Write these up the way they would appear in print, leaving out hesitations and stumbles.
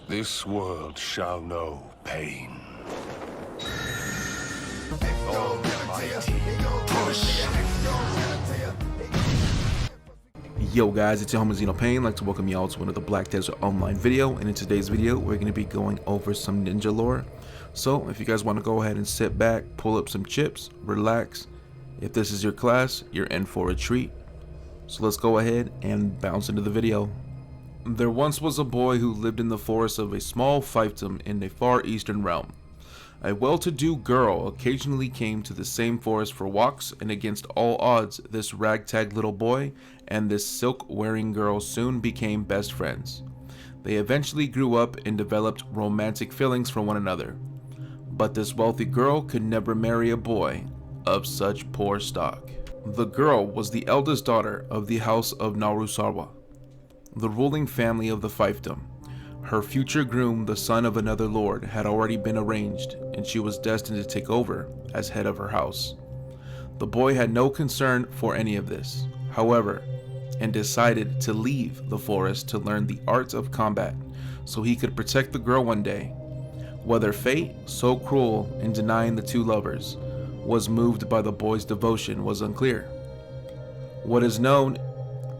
This world shall know pain. Almighty push. Yo guys, it's your homie Zeno Pain. I'd like to welcome you all to another Black Desert Online video, and in today's video we're going to be going over some ninja lore. So if you guys want to go ahead and sit back, pull up some chips, relax. If this is your class, you're in for a treat. So let's go ahead and bounce into the video. There once was a boy who lived in the forest of a small fiefdom in a far eastern realm. A well-to-do girl occasionally came to the same forest for walks, and against all odds, this ragtag little boy and this silk-wearing girl soon became best friends. They eventually grew up and developed romantic feelings for one another. But this wealthy girl could never marry a boy of such poor stock. The girl was the eldest daughter of the house of Narusawa, the ruling family of the fiefdom. Her future groom, the son of another lord, had already been arranged, and she was destined to take over as head of her house. The boy had no concern for any of this, however, and decided to leave the forest to learn the arts of combat so he could protect the girl one day. Whether fate, so cruel in denying the two lovers, was moved by the boy's devotion was unclear. What is known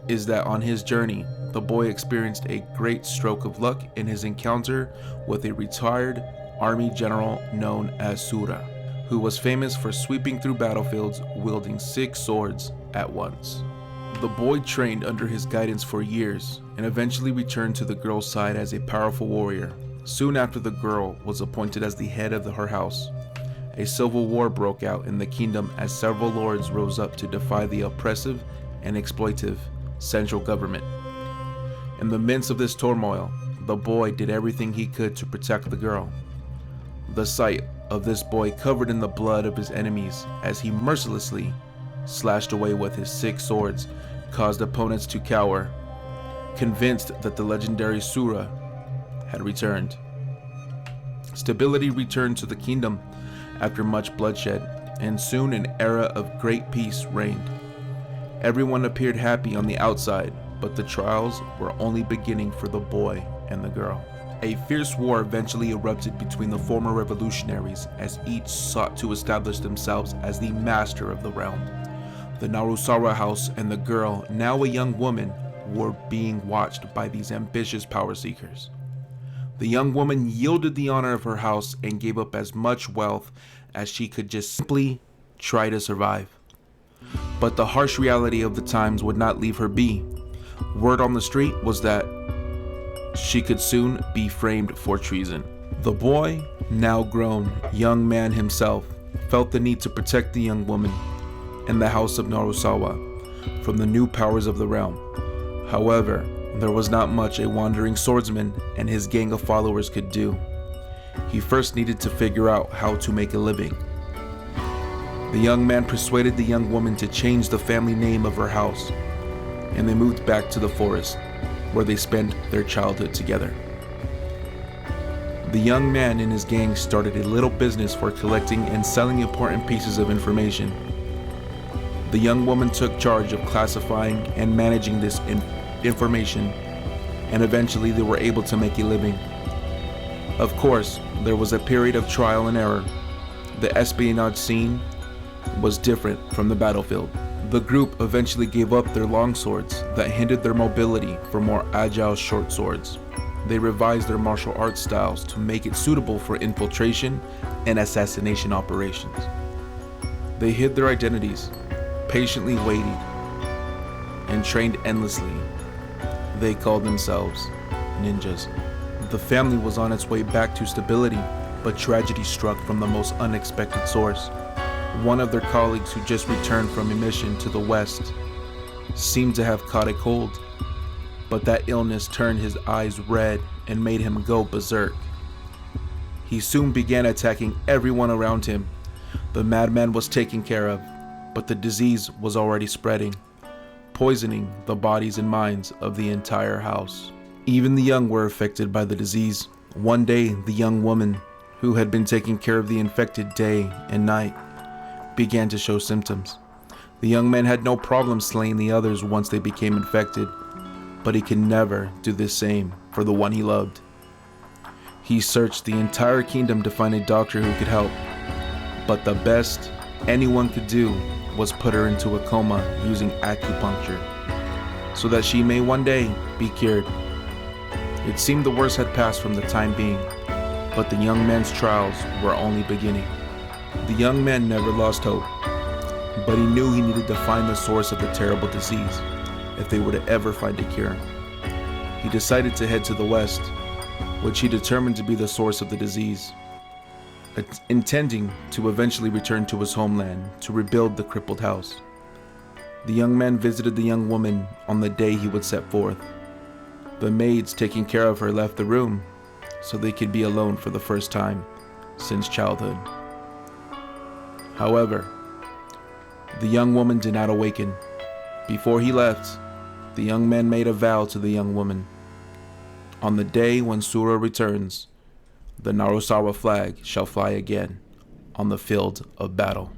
is that on his journey, the boy experienced a great stroke of luck in his encounter with a retired army general known as Sura, who was famous for sweeping through battlefields wielding 6 swords at once. The boy trained under his guidance for years and eventually returned to the girl's side as a powerful warrior. Soon after the girl was appointed as the head of her house, a civil war broke out in the kingdom as several lords rose up to defy the oppressive and exploitive central government. In the midst of this turmoil, the boy did everything he could to protect the girl. The sight of this boy covered in the blood of his enemies as he mercilessly slashed away with his 6 swords caused opponents to cower, convinced that the legendary Sura had returned. Stability returned to the kingdom after much bloodshed, and soon an era of great peace reigned. Everyone appeared happy on the outside, but the trials were only beginning for the boy and the girl. A fierce war eventually erupted between the former revolutionaries as each sought to establish themselves as the master of the realm. The Narusawa house and the girl, now a young woman, were being watched by these ambitious power seekers. The young woman yielded the honor of her house and gave up as much wealth as she could just simply try to survive. But the harsh reality of the times would not leave her be. Word on the street was that she could soon be framed for treason. The boy, now grown young man himself, felt the need to protect the young woman and the house of Narusawa from the new powers of the realm. However, there was not much a wandering swordsman and his gang of followers could do. He first needed to figure out how to make a living. The young man persuaded the young woman to change the family name of her house, and they moved back to the forest, where they spent their childhood together. The young man and his gang started a little business for collecting and selling important pieces of information. The young woman took charge of classifying and managing this information, and eventually they were able to make a living. Of course, there was a period of trial and error. The espionage scene was different from the battlefield. The group eventually gave up their long swords that hindered their mobility for more agile short swords. They revised their martial arts styles to make it suitable for infiltration and assassination operations. They hid their identities, patiently waited, and trained endlessly. They called themselves ninjas. The family was on its way back to stability, but tragedy struck from the most unexpected source. One of their colleagues who just returned from a mission to the west seemed to have caught a cold, but that illness turned his eyes red and made him go berserk. He soon began attacking everyone around him. The madman was taken care of, but the disease was already spreading, poisoning the bodies and minds of the entire house. Even the young were affected by the disease. One day, the young woman, who had been taking care of the infected day and night, began to show symptoms. The young man had no problem slaying the others once they became infected, but he could never do the same for the one he loved. He searched the entire kingdom to find a doctor who could help, but the best anyone could do was put her into a coma using acupuncture, so that she may one day be cured. It seemed the worst had passed from the time being, but the young man's trials were only beginning. The young man never lost hope, but he knew he needed to find the source of the terrible disease if they were to ever find a cure. He decided to head to the west, which he determined to be the source of the disease, intending to eventually return to his homeland to rebuild the crippled house. The young man visited the young woman on the day he would set forth. The maids taking care of her left the room so they could be alone for the first time since childhood. However, the young woman did not awaken. Before he left, the young man made a vow to the young woman. On the day when Sura returns, the Narusawa flag shall fly again on the field of battle.